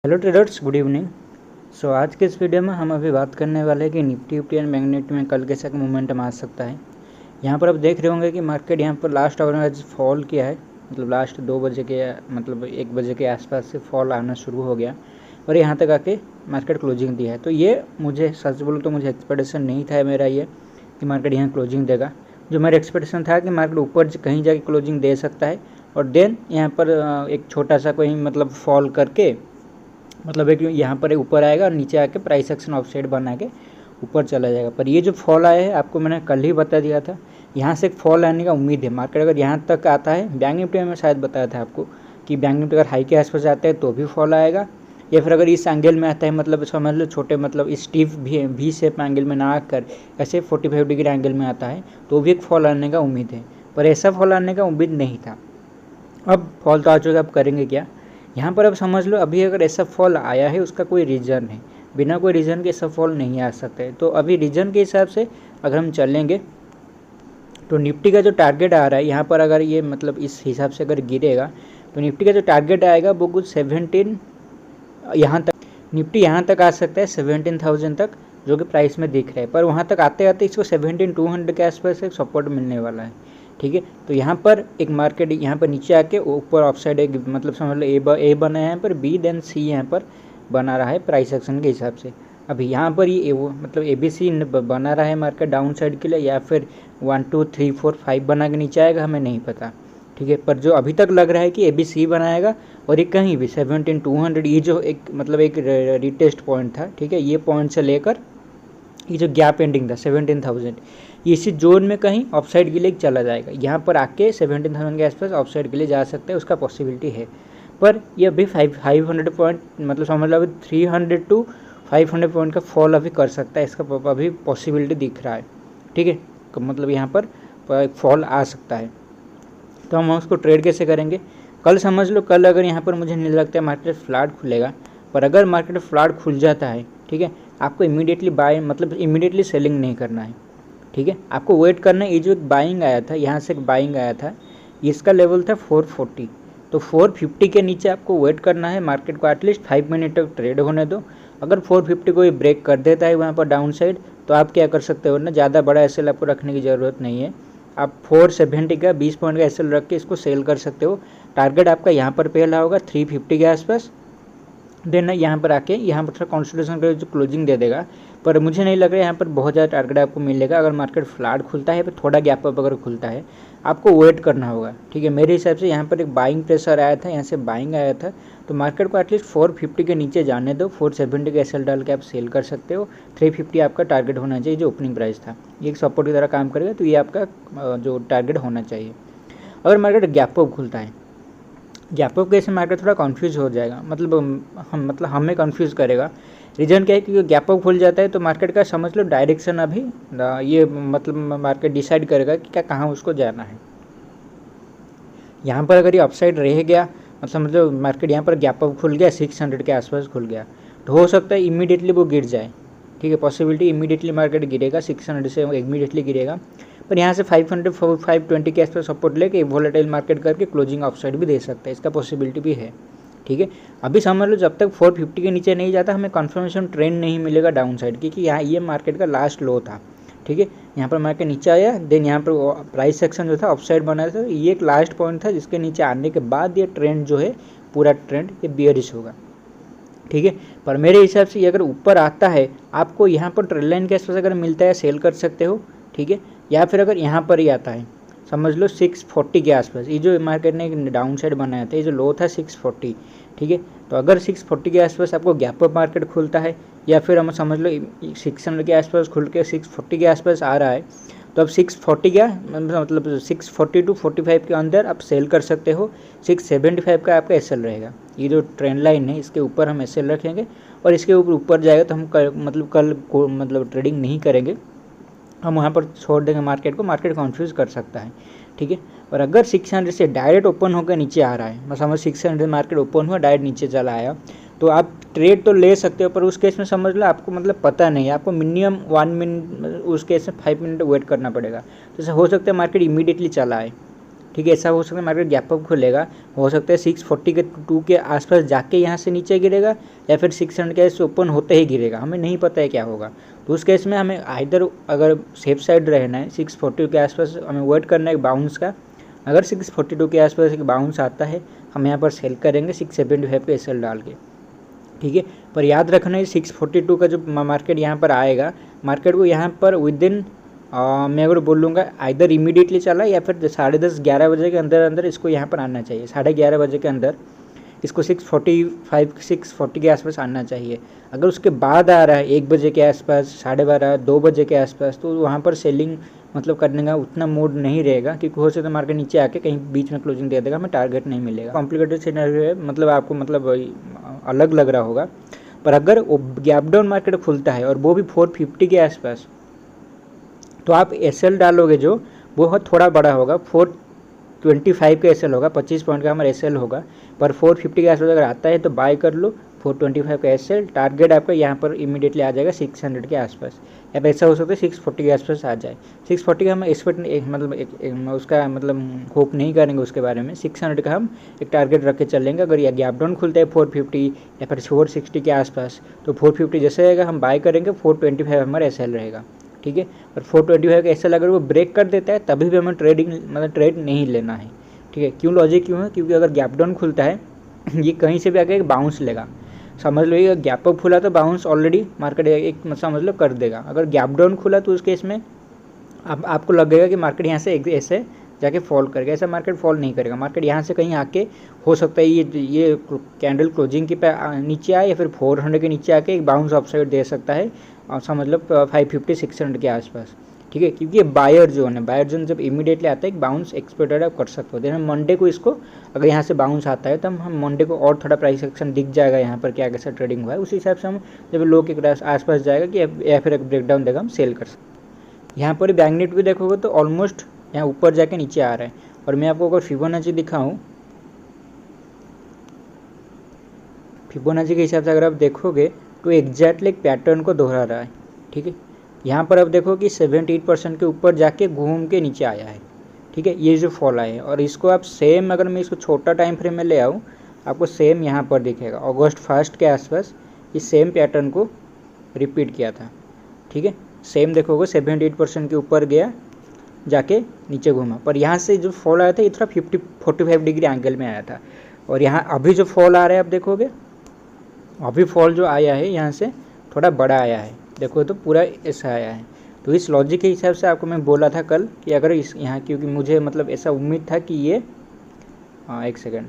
Hello traders, good evening. आज के इस वीडियो में हम अभी बात करने वाले हैं कि निफ्टी एंड बैंक निफ्टी में कल कैसा मोमेंटम आ सकता है। यहाँ पर आप देख रहे होंगे कि मार्केट यहाँ पर लास्ट आवर में आज फॉल किया है, मतलब लास्ट 2 बजे के मतलब 1 बजे के आसपास से फॉल आना शुरू हो गया और यहाँ तक आके मार्केट क्लोजिंग दी है। तो ये मुझे सच बोलूँ तो मुझे एक्सपेक्टेशन नहीं था मेरा ये कि मार्केट यहाँ क्लोजिंग देगा। जो मेरा एक्सपेक्टेशन था कि मार्केट ऊपर कहीं जाके क्लोजिंग दे सकता है और देन यहाँ पर एक छोटा सा कोई मतलब फॉल करके मतलब एक यहाँ पर ऊपर आएगा और नीचे आके प्राइस एक्शन ऑफ साइड बना के ऊपर चला जाएगा। पर ये जो फॉल आया है आपको मैंने कल ही बता दिया था, यहाँ से एक फॉल आने का उम्मीद है। मार्केट अगर यहाँ तक आता है, बैंक निफ्टी में शायद बताया था आपको कि बैंक निफ्टी अगर हाई के आसपास आता है तो भी फॉल आएगा, या फिर अगर इस एंगल में आता है मतलब समझ लो छोटे मतलब स्टीव भी शेप एंगल में ना आकर ऐसे 45 डिग्री एंगल में आता है तो भी एक फॉल आने का उम्मीद है। पर ऐसा फॉल आने का उम्मीद नहीं था। अब फॉल तो आ चुका, अब करेंगे क्या यहाँ पर। अब समझ लो अभी अगर ऐसा फॉल आया है उसका कोई रीज़न है, बिना कोई रीज़न के ऐसा फॉल नहीं आ सकता है। तो अभी रीज़न के हिसाब से अगर हम चलेंगे तो निफ्टी का जो टारगेट आ रहा है यहाँ पर, अगर ये मतलब इस हिसाब से अगर गिरेगा तो निफ्टी का जो टारगेट आएगा वो कुछ 17 यहाँ तक, निफ्टी यहाँ तक आ सकता है 17,000 तक जो कि प्राइस में दिख रहा है। पर वहाँ तक आते आते इसको 17,200 के आसपास एक सपोर्ट मिलने वाला है। ठीक है, तो यहाँ पर एक मार्केट यहाँ पर नीचे आके ऊपर ऑफ साइड एक मतलब समझ लो ए बना है यहाँ पर, बी देन सी यहाँ पर बना रहा है प्राइस एक्शन के हिसाब से। अभी यहाँ पर ये मतलब ABC बना रहा है मार्केट डाउन साइड के लिए, या फिर 1 2 3 4 5 बना के नीचे आएगा हमें नहीं पता। ठीक है, पर जो अभी तक लग रहा है कि ABC बनाएगा और ये कहीं भी 17,200 ये जो एक मतलब एक रिटेस्ट पॉइंट था, ठीक है, ये पॉइंट से लेकर ये जो गैप एंडिंग था 17,000, इसी जोन में कहीं ऑफसाइड के लिए चला जाएगा। यहाँ पर आके 17,000 के आसपास ऑफसाइड के लिए जा सकता है, उसका पॉसिबिलिटी है। पर ये अभी 500 पॉइंट मतलब समझ लो अभी 300 टू 500 पॉइंट का फॉल अभी कर सकता है, इसका अभी पॉसिबिलिटी दिख रहा है। ठीक है, मतलब यहाँ पर फॉल आ सकता है। तो हम उसको ट्रेड कैसे करेंगे, कल समझ लो कल अगर यहाँ पर मुझे नहीं लगता है मार्केट फ्लैट खुलेगा, पर अगर मार्केट फ्लैट खुल जाता है, ठीक है, आपको इमीडिएटली बाय मतलब इमीडिएटली सेलिंग नहीं करना है। ठीक है, आपको वेट करना है। ये जो एक बाइंग आया था, यहाँ से एक बाइंग आया था, इसका लेवल था 440, तो 450 के नीचे आपको वेट करना है। मार्केट को एटलीस्ट 5 मिनट तक ट्रेड होने दो। अगर 450 को ये ब्रेक कर देता है वहाँ पर डाउन साइड, तो आप क्या कर सकते हो ना, ज़्यादा बड़ा एसएल आपको रखने की ज़रूरत नहीं है। आप 470 का 20 पॉइंट का एसएल रख के इसको सेल कर सकते हो। टारगेट आपका यहाँ पर पहला होगा 350 के आसपास, देन यहाँ पर आके यहाँ पर कॉन्स्टिट्यूशन का जो क्लोजिंग दे देगा। पर मुझे नहीं लग रहा है यहाँ पर बहुत ज़्यादा टारगेट आपको मिलेगा। अगर मार्केट फ्लैट खुलता है, पर थोड़ा गैप अप अगर खुलता है, आपको वेट करना होगा। ठीक है, मेरे हिसाब से यहाँ पर एक बाइंग प्रेशर आया था, यहाँ से बाइंग आया था, तो मार्केट को एटलीस्ट 450 के नीचे जाने दो। 470 के एसएल डाल के आप सेल कर सकते हो। 350 आपका टारगेट होना चाहिए, जो ओपनिंग प्राइस था, ये एक सपोर्ट की तरह काम करेगा, तो ये आपका जो टारगेट होना चाहिए। अगर मार्केट गैप अप खुलता है, गैप अप कैसे मार्केट थोड़ा कंफ्यूज हो जाएगा, मतलब हमें कंफ्यूज करेगा। रीज़न क्या है, क्योंकि गैप अप खुल जाता है तो मार्केट का समझ लो डायरेक्शन अभी ये मतलब मार्केट डिसाइड करेगा कि क्या कहाँ उसको जाना है। यहाँ पर अगर ये अपसाइड रह गया, मतलब समझ लो मार्केट यहाँ पर गैप अप खुल गया 600 के आसपास खुल गया, तो हो सकता है इमीडिएटली वो गिर जाए। ठीक है, पॉसिबिलिटी इमीडिएटली मार्केट गिरेगा, 600 से इमीडिएटली गिरेगा। पर यहाँ से 500 520 के आसपास सपोर्ट लेके वोलेटाइल मार्केट करके क्लोजिंग ऑफसाइड भी दे सकता है, इसका पॉसिबिलिटी भी है। ठीक है, अभी समझ लो जब तक 450 के नीचे नहीं जाता हमें कन्फर्मेशन ट्रेंड नहीं मिलेगा डाउन साइड की, कि यहाँ ये मार्केट का लास्ट लो था। ठीक है, यहाँ पर मार्केट नीचे आया, देन यहाँ पर प्राइस सेक्शन जो था ऑफसाइड बना था, ये एक लास्ट पॉइंट था जिसके नीचे आने के बाद ये ट्रेंड जो है पूरा ट्रेंड ये बियरिश होगा। ठीक है, पर मेरे हिसाब से ये अगर ऊपर आता है, आपको यहाँ पर ट्रेड लाइन के आसपास अगर मिलता है सेल कर सकते हो। ठीक है, या फिर अगर यहाँ पर ही आता है समझ लो 640 के आसपास, ये जो मार्केट ने एक डाउन साइड बनाया था, ये जो लो था 640। ठीक है, तो अगर 640 के आसपास आपको गैप अप मार्केट खुलता है, या फिर हम समझ लो 600 के आसपास खुल के 640 के आसपास आ रहा है, तो अब 640 क्या मतलब 640 टू 45 के अंदर आप सेल कर सकते हो। 675 का आपका एसएल रहेगा। ये जो ट्रेंड लाइन है इसके ऊपर हम एसएल रखेंगे, और इसके ऊपर जाएगा तो हम कल को मतलब ट्रेडिंग नहीं करेंगे, हम वहाँ पर छोड़ देंगे मार्केट को। मार्केट कन्फ्यूज़ कर सकता है। ठीक है, और अगर 600 से डायरेक्ट ओपन होकर नीचे आ रहा है, समझ 600 मार्केट ओपन हुआ डायरेक्ट नीचे चला आया, तो आप ट्रेड तो ले सकते हो, पर उस केस में समझ लो आपको मतलब पता नहीं है, आपको मिनिमम 1 मिनट, उस केस में 5 मिनट वेट करना पड़ेगा। तो ऐसा हो सकता है मार्केट इमीडिएटली चला आए। ठीक है। ऐसा हो सकता है मार्केट गैप अप खुलेगा, हो सकता है 640 के 2 के आसपास जाके यहाँ से नीचे गिरेगा या फिर 600 के ऐसे ओपन होते ही गिरेगा, हमें नहीं पता है क्या होगा। तो उस केस में हमें आइदर अगर सेफ साइड रहना है 640 के आसपास हमें वेट करना है बाउंस का। अगर 642 के आसपास एक बाउंस आता है हम यहाँ पर सेल करेंगे 675 के SL डाल के, ठीक है। पर याद रखना है 642 का जो मार्केट यहाँ पर आएगा, मार्केट को यहाँ पर विद इन मैं अगर बोलूँगा आइदर इमीडिएटली चला या फिर 10:30 11 बजे के अंदर अंदर इसको यहाँ पर आना चाहिए। 11:30 बजे के अंदर इसको 645 640 के आसपास आना चाहिए। अगर उसके बाद आ रहा है 1 बजे के आसपास, 12:30 2 बजे के आसपास, तो वहाँ पर सेलिंग मतलब करने का उतना मूड नहीं रहेगा, क्योंकि हो सकता है मार्केट नीचे आके कहीं बीच में क्लोजिंग दे देगा, हमें टारगेट नहीं मिलेगा। कॉम्प्लिकेटेड सिनेरियो है, मतलब आपको मतलब अलग लग रहा होगा। पर अगर गैप डाउन मार्केट खुलता है और वो भी 450 के आसपास, तो आप SL डालोगे जो वो थोड़ा बड़ा होगा, 425 का SL होगा, 25 पॉइंट का हमारा SL होगा। पर 450 के आसपास अगर आता है तो बाय कर लो, 425 का SL। टारगेट आपका यहाँ पर इमीडिएटली आ जाएगा 600 के आसपास, या फिर ऐसा हो सकता है 640 के आसपास आ जाए। 640 का हम एक्सपेक्ट मतलब उसका मतलब होप नहीं करेंगे उसके बारे में। 600 का हम एक टारगेट रख के चलेंगे। अगर यह गैप डाउन खुलता है 450 या फिर 460 के आसपास, तो 450 जैसे आएगा हम बाय करेंगे, 425 हमारा SL रहेगा, ठीक है। और 425 का SL अगर वो ब्रेक कर देता है तभी भी हमें ट्रेड नहीं लेना है, ठीक है। क्यों लॉजिक क्यों है? क्योंकि अगर गैप डाउन खुलता है ये कहीं से भी आके एक बाउंस लेगा, समझ लो। ये गैप अप खुला तो बाउंस ऑलरेडी मार्केट एक समझ लो कर देगा। अगर गैप डाउन खुला तो उस केस में अब आपको लगेगा कि मार्केट यहाँ से ऐसे जाके फॉल करेगा। ऐसा मार्केट फॉल नहीं करेगा, मार्केट यहाँ से कहीं आके हो सकता है ये कैंडल क्लोजिंग के नीचे आए या फिर 400 के नीचे आके एक बाउंस अपसाइड दे सकता है, और समझ लो 550 600 के आसपास, ठीक है। क्योंकि ये बायर जोन है, बायर जोन जब इमीडिएटली आता है एक बाउंस एक्सपेक्टेड आप कर सकते हो। देन हम मंडे को इसको अगर यहाँ से बाउंस आता है तो हम मंडे को और थोड़ा प्राइस एक्शन दिख जाएगा यहाँ पर क्या कैसा ट्रेडिंग हुआ है, उसी हिसाब से हम जब लो के आसपास जाएगा कि या फिर एक ब्रेकडाउन देगा हम सेल कर सकते। यहाँ पर बैंक निफ्टी भी देखोगे तो ऑलमोस्ट यहाँ ऊपर जाके नीचे आ रहा है। और मैं आपको अगर फिबोनाची दिखाऊँ, फिबोनाची के हिसाब से अगर आप देखोगे तो एग्जैक्टली एक पैटर्न को दोहरा रहा है, ठीक है। यहाँ पर आप देखो कि 78% के ऊपर जाके घूम के नीचे आया है, ठीक है। ये जो फॉल आया है, और इसको आप सेम अगर मैं इसको छोटा टाइम फ्रेम में ले आऊँ आपको सेम यहाँ पर दिखेगा अगस्त 1 के आसपास इस सेम पैटर्न को रिपीट किया था, ठीक है। सेम देखोगे 78% के ऊपर गया जाके नीचे घूमा, पर यहाँ से जो फॉल आया था ये थोड़ा 45 डिग्री एंगल में आया था। और यहाँ अभी जो फॉल आ रहा है आप देखोगे, अभी फॉल जो आया है यहाँ से थोड़ा बड़ा आया है, देखो तो पूरा ऐसा आया है। तो इस लॉजिक के हिसाब से आपको मैं बोला था कल कि अगर इस यहाँ, क्योंकि मुझे मतलब ऐसा उम्मीद था कि ये एक सेकंड,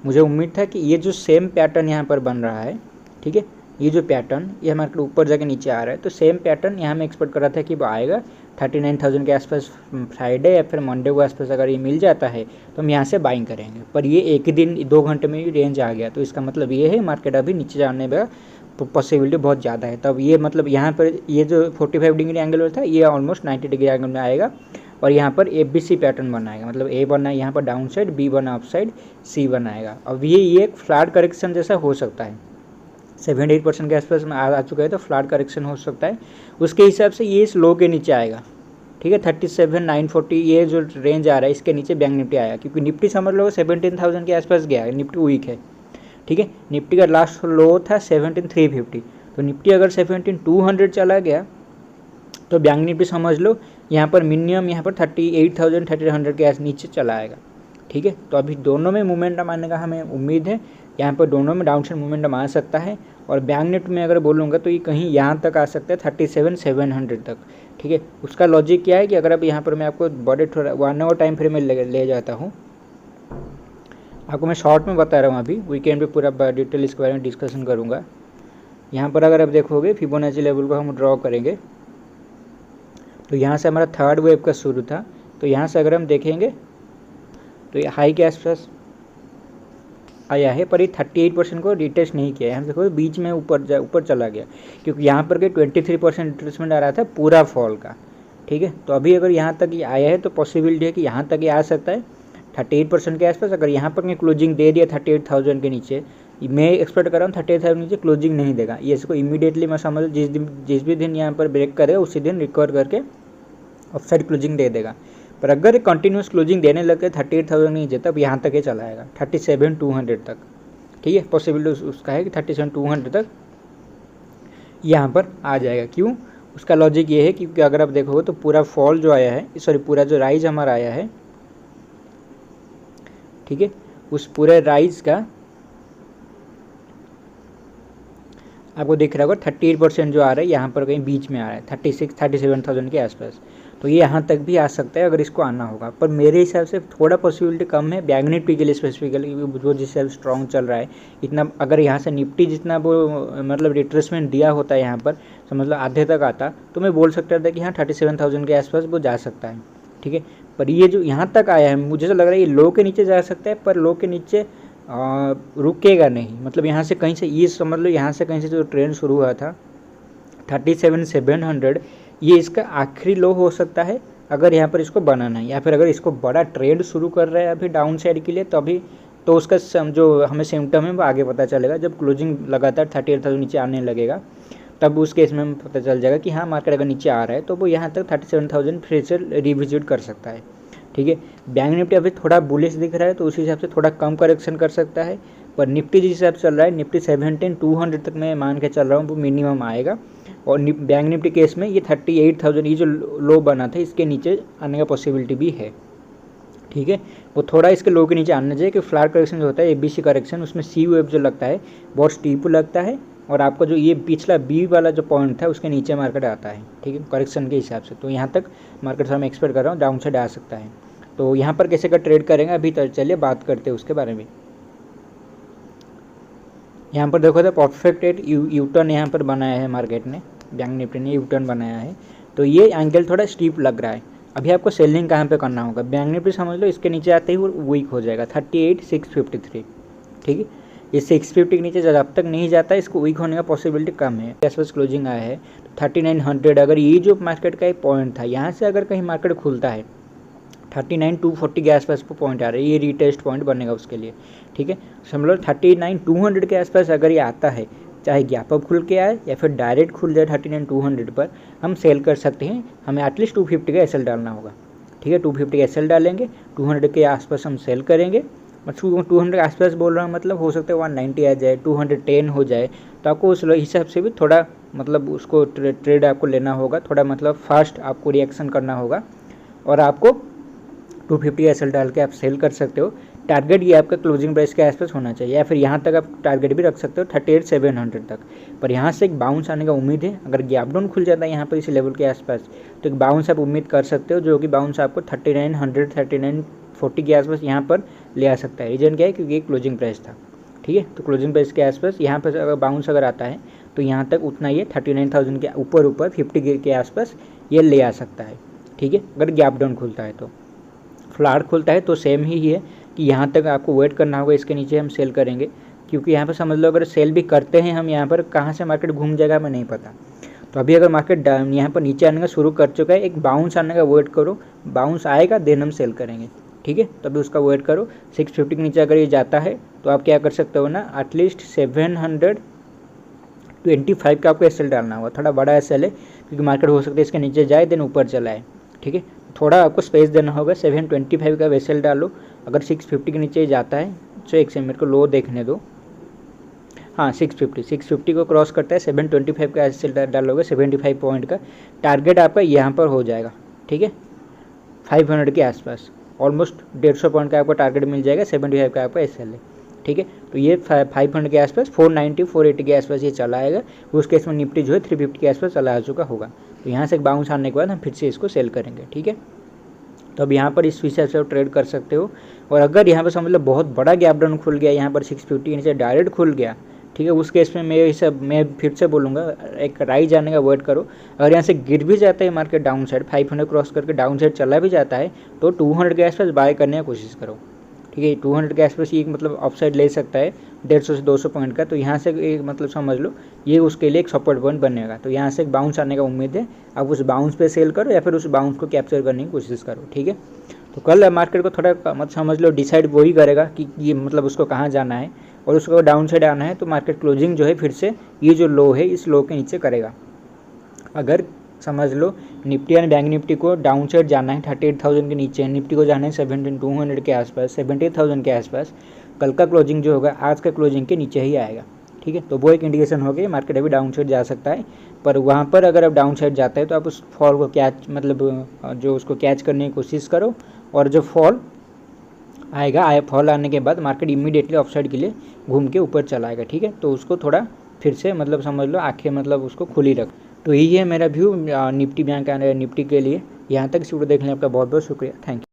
मुझे उम्मीद था कि ये जो सेम पैटर्न यहाँ पर बन रहा है, ठीक है, ये जो पैटर्न ये हमारे ऊपर जाके नीचे आ रहा है, तो सेम पैटर्न यहाँ मैं एक्सपेक्ट कर रहा था कि वो आएगा 39,000 के आसपास फ्राइडे या फिर मंडे को आसपास। अगर ये मिल जाता है तो हम यहाँ से बाइंग करेंगे, पर ये एक ही दिन 2 घंटे में ही रेंज आ गया, तो इसका मतलब ये है मार्केट अभी नीचे जाने का पॉसिबिलिटी बहुत ज़्यादा है। तब ये मतलब यहाँ पर ये जो 45 डिग्री एंगल था ये ऑलमोस्ट 90 डिग्री एंगल में आएगा, और यहाँ पर ABC पैटर्न बनाएगा, मतलब A बना यहाँ पर डाउन साइड, B बना अप साइड, C बनाएगा। अब ये एक फ्लैट करेक्शन जैसा हो सकता है, 78% के आसपास में आ चुका है, तो फ्लैट करेक्शन हो सकता है। उसके हिसाब से ये इस लो के नीचे आएगा, ठीक है। 37,940 ये जो रेंज आ रहा है इसके नीचे बैंक निफ्टी आया, क्योंकि निफ्टी समझ लो 17,000 के आसपास गया है, निफ्टी वीक है, ठीक है। निफ्टी का लास्ट लो था 17,350, तो निफ्टी अगर 17,200 चला गया तो बैंक निफ्टी समझ लो यहाँ पर मिनिमम यहाँ पर 38,000 3,300 के नीचे चला आएगा, ठीक है। तो अभी दोनों में मोमेंटम आने का हमें उम्मीद है, यहाँ पर दोनों में डाउन साइड मोमेंटम आ सकता है। और बैंक निफ्टी में अगर बोलूँगा तो ये कहीं यहाँ तक आ सकता है 37,700 तक, ठीक है। उसका लॉजिक क्या है कि अगर अब यहाँ पर मैं आपको बड़े थोड़ा 1 आवर टाइम फ्रेम में ले जाता हूँ, आपको मैं शॉर्ट में बता रहा हूँ, अभी वीकेंड पे पूरा डिटेल इसके बारे में डिस्कशन करूँगा। यहाँ पर अगर आप देखोगे फिबोनाची लेवल को हम ड्रॉ करेंगे तो यहाँ से हमारा थर्ड वेव का शुरू था, तो यहाँ से अगर हम देखेंगे तो ये हाई के आसपास आया है, पर ये 38% को रिटेस्ट नहीं किया है। हम देखो बीच में ऊपर चला गया, क्योंकि यहाँ पर के 23% रिट्रेसमेंट आ रहा था पूरा फॉल का, ठीक है। तो अभी अगर यहाँ तक ये आया है तो पॉसिबिलिटी है कि यहाँ तक ये आ सकता है 38% के आसपास। अगर यहाँ पर क्लोजिंग दे दिया 38,000 के नीचे, मैं एक्सपेक्ट कर रहा हूँ 38,000 के नीचे क्लोजिंग नहीं देगा ये, इसको इमीडिएटली मैं समझ जिस भी दिन यहाँ पर ब्रेक करेगा उसी दिन रिकवर करके अपसाइड क्लोजिंग दे देगा। पर अगर कंटिन्यूस क्लोजिंग देने लगे 38,000 नीचे तब यहाँ तक ये चला आएगा 37,200 तक, ठीक है। पॉसिबिलिटी उसका है कि 37,200 तक यहाँ पर आ जाएगा। क्यों? उसका लॉजिक ये है क्योंकि अगर आप देखोगे तो पूरा फॉल जो आया है, सॉरी पूरा जो राइज हमारा आया है, ठीक है, उस पूरे राइज का आपको दिख रहा होगा 38% जो आ रहा है यहाँ पर कहीं बीच में आ रहा है 37,000 के आसपास। तो ये यहाँ तक भी आ सकता है अगर इसको आना होगा, पर मेरे हिसाब से थोड़ा पॉसिबिलिटी कम है बैंक निफ्टी के लिए स्पेसिफिकली, जो जिस हिसाब से स्ट्रॉन्ग चल रहा है इतना। अगर यहाँ से निफ्टी जितना वो मतलब रिट्रेसमेंट दिया होता है यहाँ पर, तो मतलब आधे तक आता, तो मैं बोल सकता था कि हाँ 37,000 के आसपास वो जा सकता है, ठीक है। पर ये जो यहाँ तक आया है मुझे तो लग रहा है ये लो के नीचे जा सकता है, पर लो के नीचे रुकेगा नहीं। मतलब यहाँ से कहीं से ये समझ लो, यहाँ से कहीं से जो ट्रेंड शुरू हुआ था 37,700, ये इसका आखिरी लो हो सकता है अगर यहाँ पर इसको बनाना है, या फिर अगर इसको बड़ा ट्रेंड शुरू कर रहा है अभी डाउन साइड के लिए, तो अभी तो उसका जो हमें सिम्टम है वो आगे पता चलेगा जब क्लोजिंग लगातार 38,000 नीचे आने लगेगा, तब उस केस में हमें पता चल जाएगा कि हाँ मार्केट अगर नीचे आ रहा है तो वो यहाँ तक 37,000 फिर से रिविजिट कर सकता है, ठीक है। बैंक निफ्टी अभी थोड़ा बुलिश दिख रहा है तो उसी हिसाब से थोड़ा कम करेक्शन कर सकता है, पर निफ्टी जिस हिसाब से चल रहा है निफ्टी 17,200 तक मैं मान के चल रहा हूँ वो मिनिमम आएगा। और बैंक निफ्टी केस में ये 38,000 ये जो लो बना था इसके नीचे आने का पॉसिबिलिटी भी है, ठीक है। वो थोड़ा इसके लो के नीचे आना चाहिए कि फ्लैट करेक्शन जो होता है ABC करेक्शन, उसमें सी वेव जो लगता है बहुत स्टीप लगता है, और आपको जो ये पिछला बी वाला जो पॉइंट था उसके नीचे मार्केट आता है, ठीक है, करेक्शन के हिसाब से। तो यहाँ तक मार्केट से मैं एक्सपेक्ट कर रहा हूँ डाउन साइड आ सकता है। तो यहाँ पर कैसे का ट्रेड करेंगे अभी, तो चलिए बात करते हैं उसके बारे में। यहाँ पर देखो तो परफेक्ट एक यू टर्न यहाँ पर बनाया है मार्केट ने, बैंक निफ्टी ने यू टर्न बनाया है, तो ये एंगल थोड़ा स्टीप लग रहा है। अभी आपको सेलिंग कहाँ पे करना होगा, बैंक निफ्टी समझ लो इसके नीचे आते ही वो वीक हो जाएगा 38,653, ठीक है। ये 650 के नीचे जब तक नहीं जाता इसको वीक होने का पॉसिबिलिटी कम है। आसपास क्लोजिंग आया है तो 3900, अगर ये जो मार्केट का एक पॉइंट था यहाँ से अगर कहीं मार्केट खुलता है 39,240 के आसपास को पॉइंट आ रहा है, ये रीटेस्ट पॉइंट बनेगा उसके लिए, ठीक है। समझ लो 39,200 के आसपास अगर ये आता है, चाहे गैप अप खुल के आए या फिर डायरेक्ट खुल जाए 39,200 पर, हम सेल कर सकते हैं। हमें एटलीस्ट 250 का एसएल डालना होगा, ठीक है। 250 का एसएल डालेंगे, 200 के आसपास हम सेल करेंगे। 200 के आसपास बोल रहा हूँ, मतलब हो सकता है 190 आ जाए, 210 हो जाए, तो आपको उस हिसाब से भी थोड़ा मतलब उसको ट्रेड आपको लेना होगा, थोड़ा मतलब फास्ट आपको रिएक्शन करना होगा, और आपको 250 एसएल डाल के आप सेल कर सकते हो। टारगेट ये आपका क्लोजिंग प्राइस के आसपास होना चाहिए, या फिर यहाँ तक आप टारगेट भी रख सकते हो 38,700 तक। पर यहाँ से एक बाउंस आने का उम्मीद है, अगर गैप डाउन खुल जाता है यहाँ पर इस लेवल के आसपास, तो एक बाउंस आप उम्मीद कर सकते हो, जो कि बाउंस आपको 3900 3940 के आसपास यहाँ पर ले आ सकता है। रीजन क्या है, क्योंकि ये क्लोजिंग प्राइस था, ठीक है। तो क्लोजिंग प्राइस के आसपास यहाँ पर अगर बाउंस अगर आता है तो यहाँ तक उतना ये 39,000 के ऊपर 50 के आसपास ये ले आ सकता है, ठीक है। अगर गैप डाउन खुलता है तो फ्लैट खुलता है तो सेम ही है कि यहाँ तक आपको वेट करना होगा, इसके नीचे हम सेल करेंगे, क्योंकि यहाँ पर समझ लो अगर सेल भी करते हैं हम यहाँ पर, कहाँ से मार्केट घूम जाएगा हमें नहीं पता। तो अभी अगर मार्केट यहाँ पर नीचे आने का शुरू कर चुका है, एक बाउंस आने का वेट करो, बाउंस आएगा देन हम सेल करेंगे, ठीक है। तो अभी उसका वेट करो। 650 के नीचे अगर ये जाता है तो आप क्या कर सकते हो ना, एटलीस्ट 725 का आपको एसएल डालना होगा, थोड़ा बड़ा एसएल है क्योंकि मार्केट हो सकता है इसके नीचे जाए देन ऊपर चला है, ठीक है। थोड़ा आपको स्पेस देना होगा, 725 का एसएल डालो। अगर 650 के नीचे जाता है तो एक सेकंड मेरे को लो देखने दो, हाँ 650 को क्रॉस करता है, 725 का एसएल डालोगे, 75 पॉइंट का टारगेट आपका यहाँ पर हो जाएगा, ठीक है। 500 के आसपास ऑलमोस्ट 150 पॉइंट का आपको टारगेट मिल जाएगा, 75 का आपका एसएल है, ठीक है। तो ये 500 के आसपास 490 480 के आसपास ये चला आएगा। उस केस में निफ्टी जो है 350 के आसपास चला आ चुका होगा। तो यहाँ से एक बाउंस आने के बाद हम फिर से इसको सेल करेंगे, ठीक है। तो अब यहाँ पर इस हिसाब से ट्रेड कर सकते हो। और अगर यहाँ पर समझ लो बहुत बड़ा गैप डाउन खुल गया, यहाँ पर 650 के नीचे डायरेक्ट खुल गया, ठीक है, उस केस में मैं फिर से बोलूँगा एक राइज आने का वेट करो। अगर यहाँ से गिर भी जाता है मार्केट डाउन साइड, 500 क्रॉस करके डाउन साइड चला भी जाता है, तो 200 के आसपास बाय करने की कोशिश करो, ठीक है। 200 के आसपास ये मतलब अपसाइड ले सकता है 150 से 200 पॉइंट का। तो यहाँ से एक मतलब समझ लो ये उसके लिए एक सपोर्ट पॉइंट बनेगा। तो यहाँ से एक बाउंस आने का उम्मीद है, आप उस बाउंस पे सेल करो या फिर उस बाउंस को कैप्चर करने की कोशिश करो, ठीक है। तो कल मार्केट को थोड़ा मतलब समझ लो डिसाइड वही करेगा कि ये मतलब उसको कहाँ जाना है, और उसको डाउन साइड आना है तो मार्केट क्लोजिंग जो है फिर से ये जो लो है इस लो के नीचे करेगा। अगर समझ लो निफ्टी एंड बैंक निफ्टी को डाउन साइड जाना है 38,000 के नीचे, निफ्टी को जाना है 17,200 के आसपास, 70,000 के आसपास। कल का क्लोजिंग जो होगा आज का क्लोजिंग के नीचे ही आएगा, ठीक है। तो वो एक इंडिकेशन हो गई मार्केट अभी डाउन साइड जा सकता है, पर वहाँ पर अगर आप डाउन साइड जाता है तो आप उस फॉल को कैच जो उसको कैच करने की कोशिश करो, और जो फॉल आएगा फॉल आने के बाद मार्केट इमीडिएटली ऑफ साइड के लिए घूम के ऊपर चला आएगा, ठीक है। तो उसको थोड़ा फिर से समझ लो आंखें उसको खुली रख। तो यही है मेरा व्यू निफ्टी बैंक निफ्टी के लिए। यहाँ तक इस वीडियो देखने आपका बहुत बहुत शुक्रिया, थैंक यू।